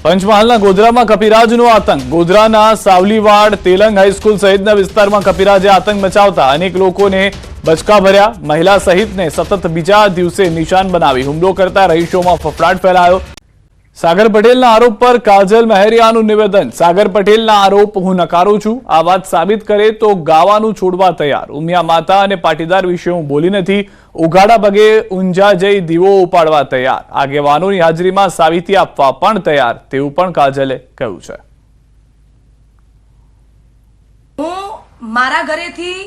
પંચમહાલના ગોધરામાં કપિરાજનો આતંક. ગોધરાના સાવલીવાડ તેલંગ હાઈસ્કૂલ સહિતના વિસ્તારમાં કપિરાજે આતંક મચાવતા અનેક લોકોને બચકા ભર્યા. મહિલા સહિતને સતત બીજા દિવસે નિશાન બનાવી હુમલો કરતા રહીશોમાં ફફડાટ ફેલાયો. સાગર પટેલના આરોપ પર કાજલ મહેરિયાનું નિવેદન. સાગર પટેલના આરોપ હું નકારું છું. આ વાત સાબિત કરે તો ગાવાનું છોડવા તૈયાર. ઉમિયા માતા અને પાટીદાર વિશે હું બોલી નથી. ઉઘાડા પગે ઊંઝા જઈ દીવો ઉપાડવા તૈયાર. આગેવાનોની હાજરીમાં સાબિતી આપવા પણ તૈયાર તેવું પણ કાજલે કહ્યું છે. હું મારા ઘરેથી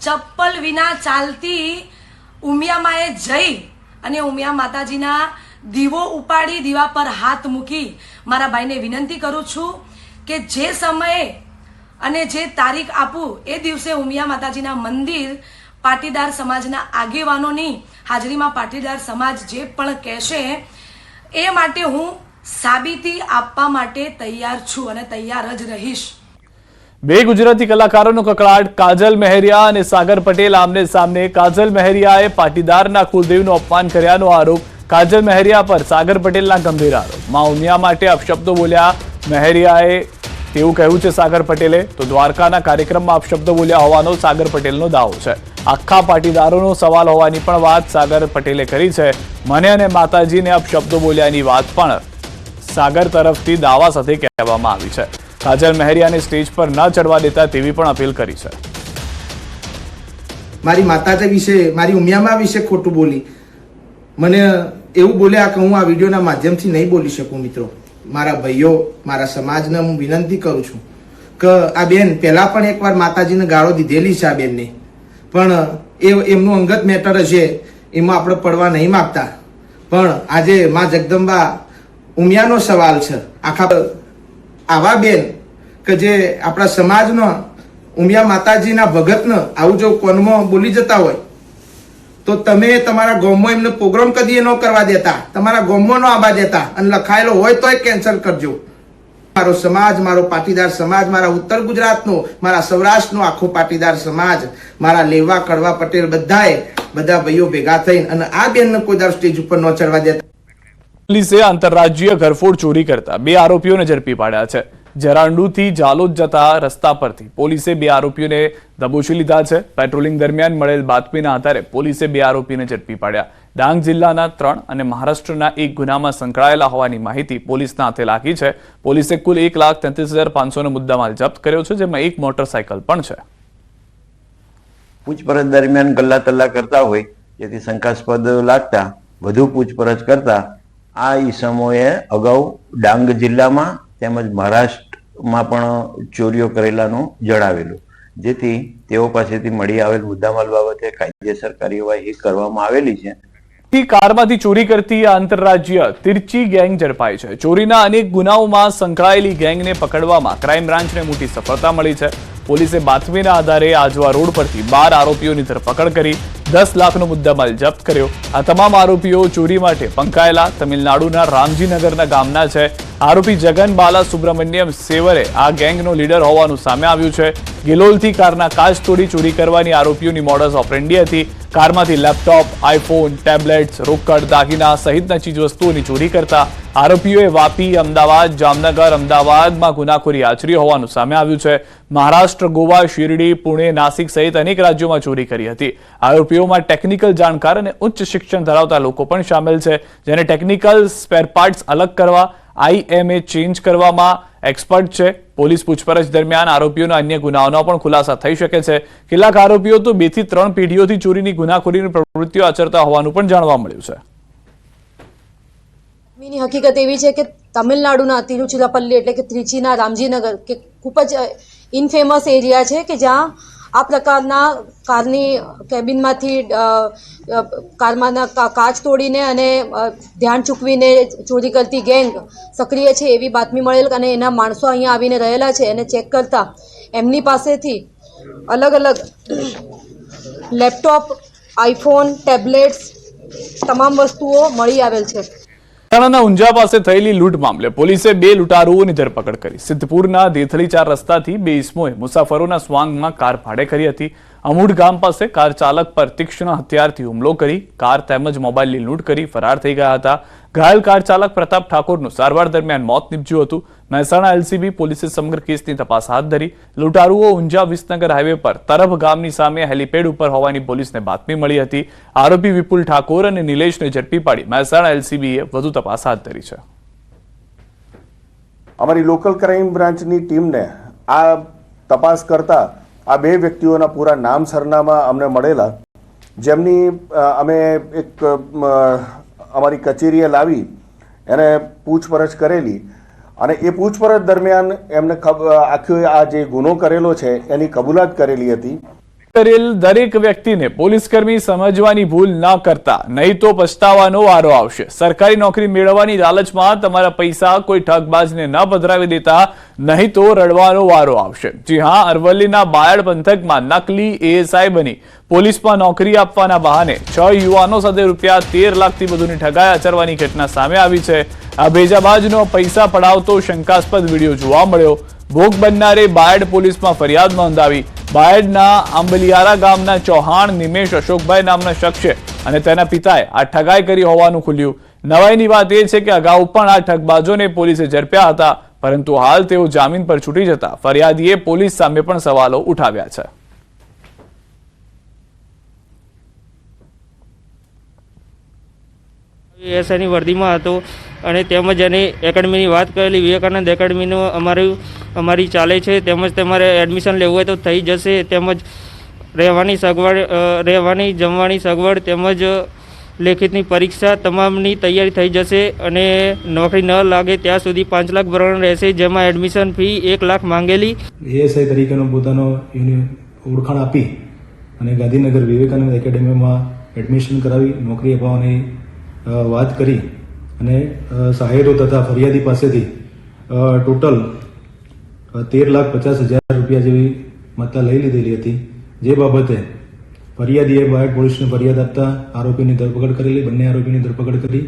ચપ્પલ વિના ચાલતી ઉમિયામાએ જઈ અને ઉમિયા માતાજીના દીવો ઉપાડી દીવા પર હાથ મૂકી મારા ભાઈને વિનંતી કરું છું કે જે સમયે અને જે તારીખ આપું એ દિવસે ઉમિયા માતાજીના મંદિર પાટીદાર સમાજના આગેવાનોની હાજરીમાં પાટીદાર સમાજ જે પણ કહેશે એ માટે હું સાબિતી આપવા માટે તૈયાર છું અને તૈયાર જ રહીશ. બે ગુજરાતી કલાકારોનો કકળાટ. કાજલ મહેરિયા અને સાગર પટેલ આમને સામને. કાજલ મહેરિયાએ પાટીદારના કુલદેવનું અપમાન કર્યાનો આરોપ. કાજલ મહેરિયા પર સાગર પટેલના ગંભીર આરોપ. માં ઉમિયા માટે અપશબ્દો બોલ્યા મહેરિયાએ તેવું કહ્યું છે સાગર પટેલે. તો દ્વારકાના કાર્યક્રમમાં અપશબ્દો બોલ્યા હોવાનો સાગર પટેલનો દાવો છે. આખા પાટીદારોનો સવાલ હોવાની પણ વાત સાગર પટેલે કરી છે. મને અને માતાજીને અપશબ્દો બોલ્યાની વાત પણ સાગર તરફથી દાવા સાથે કહેવામાં આવી છે. કાજલ મહેરિયાને સ્ટેજ પર ન ચડવા દેતા તેવી પણ અપીલ કરી છે. મારી માતાજી વિશે, મારી ઉમિયામાં વિશે ખોટું બોલી, મને એવું બોલ્યા કે હું આ વિડીયોના માધ્યમથી નહીં બોલી શકું. મિત્રો, મારા ભાઈઓ, મારા સમાજને હું વિનંતી કરું છું કે આ બેન પહેલા પણ એકવાર માતાજીને ગાળો દીધેલી છે. આ બેનને પણ એમનું અંગત મેટર હશે, એમાં આપણે પડવા નહીં માગતા. પણ આજે માં જગદંબા ઉમિયાનો સવાલ છે. આવા બેન કે જે આપણા સમાજનો ઉમિયા માતાજીના ભગતને આવું જો કોનમાં બોલી જતા હોય તો તમે તમારા ગામમાં એમને પ્રોગ્રામ કદી ન કરવા દેતા, તમારા ગામમાં ન આવવા દેતા અને લખાયેલો હોય તોય કેન્સલ કરજો. મારો સમાજ, મારો પાટીદાર સમાજ, મારા ઉત્તર ગુજરાતનો, મારા સૌરાષ્ટ્રનો આખો પાટીદાર સમાજ, મારા લેવા કડવા પટેલ બધા ભાઈઓ ભેગા થઈને અને આ બેનને કોઈ દર સ્ટેજ ઉપર ન ચડવા દેતા. પોલીસે આંતરરાજ્યીય ઘરફોડ ચોરી કરતા બે આરોપીઓને ઝડપી પાડ્યા છે. જરાંડુથી જાલોદ જતા રસ્તા પરથી પોલીસે બે આરોપીઓને દબોચી લીધા છે. પેટ્રોલિંગ દરમિયાન મળેલ બાતમીના આધારે પોલીસે બે આરોપીને ઝડપી પાડ્યા. ડાંગ જિલ્લાના 3 અને મહારાષ્ટ્રના 1 ગુનામાં સંકળાયેલા હોવાની માહિતી પોલીસના હાથે લાગી છે. પોલીસે કુલ 1,33,500નો મુદ્દામાલ જપ્ત કર્યો છે, જેમાં 1 મોટરસાયકલ પણ છે. પૂછપરછ દરમિયાન ગલ્લા તલ્લા કરતા હોય જેથી શંકાસ્પદ લાગતા વધુ પૂછપરછ કરતા આ ઈસમોએ અગાઉ ડાંગ જિલ્લામાં તેમજ મહારાષ્ટ્રમાં પણ ચોરીઓ કરેલાનું જણાવેલું, જેથી તેઓ પાસેથી મળી આવેલ મુદ્દામાલ બાબતે કાયદેસર કાર્યવાહી કરવામાં આવેલી છે. કારમાંથી ચોરી કરતી આંતરરાજ્ય તિરચી ગેંગ ઝડપાઈ છે. ચોરીના અનેક ગુનાઓમાં સંકળાયેલી ગેંગને પકડવામાં ક્રાઇમ બ્રાન્ચને મોટી સફળતા મળી છે. પોલીસે બાતમીના આધારે આજવા રોડ પરથી 12 આરોપીઓની ધરપકડ કરી 10 લાખનો મુદ્દામાલ જપ્ત કર્યો. આ તમામ આરોપીઓ ચોરી માટે પંકાયેલા તમિલનાડુના રામજીનગરના ગામના છે. આરોપી જગન બાલા સુબ્રમણ્યમ સેવરે આ ગેંગનો લીડર હોવાનું સામે આવ્યું છે. ગિલોલથી કારના કાચ તોડી ચોરી કરવાની આરોપીઓની મોડસ ઓપરેન્ડી હતી. કારમાંથી લેપટોપ, આઈફોન, ટેબ્લેટ્સ, રોકડ, દાગીના સહિતના ચીજવસ્તુઓની ચોરી કરતા આરોપીઓએ વાપી, અમદાવાદ, જામનગર, અમદાવાદમાં ગુનાખોરી આચરી હોવાનું સામે આવ્યું છે. મહારાષ્ટ્ર, ગોવા, શિરડી, પુણે, નાસિક સહિત અનેક રાજ્યોમાં ચોરી કરી હતી. આરોપીઓમાં ટેકનિકલ જાણકાર અને ઉચ્ચ શિક્ષણ ધરાવતા લોકો પણ સામેલ છે, જેને ટેકનિકલ સ્પેરપાર્ટ્સ અલગ કરવા, IMA ચેન્જ કરવામાં એક્સપર્ટ છે. પોલીસ પૂછપરછ દરમિયાન આરોપીઓના અન્ય ગુનાઓનો પણ ખુલાસા થઈ શકે છે. કેટલાક આરોપીઓ તો 2 થી 3 પેઢીઓથી ચોરીની ગુનાખોરીની પ્રવૃત્તિઓ આચરતા હોવાનું પણ જાણવા મળ્યું છે. હકીકત એવી છે કે તમિલનાડુના તિરુચિરાપલ્લી એટલે કે ત્રિચીના રામજીનગર કે ખૂબ જ ઇનફેમસ એરિયા છે કે જ્યાં આ પ્રકારના કારની કેબિનમાંથી કારમાંના કાચ તોડીને અને ધ્યાન ચૂકવીને ચોરી કરતી ગેંગ સક્રિય છે એવી બાતમી મળેલ અને એના માણસો અહીંયા આવીને રહેલા છે. અને ચેક કરતા એમની પાસેથી અલગ અલગ લેપટોપ, આઈફોન, ટેબ્લેટ્સ તમામ વસ્તુઓ મળી આવેલ છે. મહેસાણાના ઊંઝા પાસે થયેલી લૂંટ મામલે પોલીસે 2 લૂંટારુઓની ધરપકડ કરી. સિદ્ધપુરના દેથળી 4 રસ્તાથી 2 ઇસમોએ મુસાફરોના સ્વાંગમાં કાર ભાડે કરી હતી. અમૂઢ ગામ પાસે કાર ચાલક પર તીક્ષ્ણ હથિયારથી હુમલો કરી કાર તેમજ મોબાઈલની લૂંટ કરી ફરાર થઈ ગયા હતા. ઘાયલ કાર ચાલક પ્રતાપ ઠાકોરનું સારવાર દરમિયાન મોત નીપજ્યું હતું. મહેસાણા એલસીબી પોલીસે સમગ્ર કેસની તપાસ હાથ ધરી. લૂંટારુઓ ઊંઝા વિસનગર હાઈવે પર તરફ ગામની સામે હેલીપેડ ઉપર હોવાની પોલીસને બાતમી મળી હતી. આરોપી વિપુલ ઠાકોર અને નિલેશને ઝડપી પાડી મહેસાણા એલસીબીએ વધુ તપાસ હાથ ધરી છે. અમારી લોકલ ક્રાઇમ બ્રાન્ચની ટીમને આ તપાસ કરતા આ બે વ્યક્તિઓના પૂરા નામ સરનામા અમને મળેલા, જેમની અમે એક અમારી કચેરીએ લાવી એને પૂછપરછ કરેલી અને એ પૂછપરછ દરમિયાન એમને આખો આ જે ગુનો કરેલો છે એની કબૂલાત કરેલી હતી. કરેલ દરેક વ્યક્તિને પોલીસકર્મી સમજવાની ભૂલ ન કરતા, નહીં તો પછતાવાનો વારો આવશે. સરકારી નોકરી મેળવવાની લાલચમાં તમારા પૈસા કોઈ ઠગબાજને ન પધરાવી દેતા, નહીં તો રડવાનો વારો આવશે. જી હા, અરવલ્લીના બાયડ પંથકમાં નકલી એએસઆઈ બની પોલીસમાં નોકરી આપવાના બહાને 6 યુવાનો સાથે ₹13 લાખથી વધુની ઠગાઈ આચરવાની ઘટના સામે આવી છે. આ ભેજાબાજનો પૈસા પડાવતો શંકાસ્પદ વિડીયો જોવા મળ્યો. ભોગ બનનારે બાયડ પોલીસમાં ફરિયાદ નોંધાવી. બાયડના આંબલિયારા ગામના ચૌહાણ નિમેશ અશોકભાઈ નામના શખ્સે અને તેના પિતાએ આ ઠગાઈ કરી હોવાનું ખુલ્યું. નવાઈની વાત એ છે કે અગાઉ પણ આ ઠગબાજોને પોલીસે ઝડપ્યા હતા, પરંતુ હાલ તેઓ જામીન પર છૂટી જતા ફરિયાદીએ પોલીસ સામે પણ સવાલો ઉઠાવ્યા છે. એસઆઈની વર્દીમાં હતો અને તેમજ એને એકેડમીની વાત કરેલી. વિવેકાનંદ એકેડમીનું અમારી ચાલે છે, તેમજ તમારે એડમિશન લેવું હોય તો થઈ જશે. તેમજ રહેવાની સગવડ, રહેવાની જમવાની સગવડ તેમજ લેખિતની પરીક્ષા તમામની તૈયારી થઈ જશે અને નોકરી ન લાગે ત્યાં સુધી 5 લાખ ભરવાનું રહેશે, જેમાં એડમિશન ફી 1 લાખ માંગેલી. એએસઆઈ તરીકેનો પોતાનો ઓળખાણ આપી અને ગાંધીનગર વિવેકાનંદ એકેડેમીમાં એડમિશન કરાવી નોકરી અપાવવાની વાત કરી અને સહાયતો તથા ફરિયાદી પાસેથી ટોટલ 13,50,000 જેવી મત્તા લઈ લીધેલી હતી. જે બાબતે ફરિયાદીએ બાયડ પોલીસને ફરિયાદ આપતા આરોપીની ધરપકડ કરેલી. બંને આરોપીની ધરપકડ કરી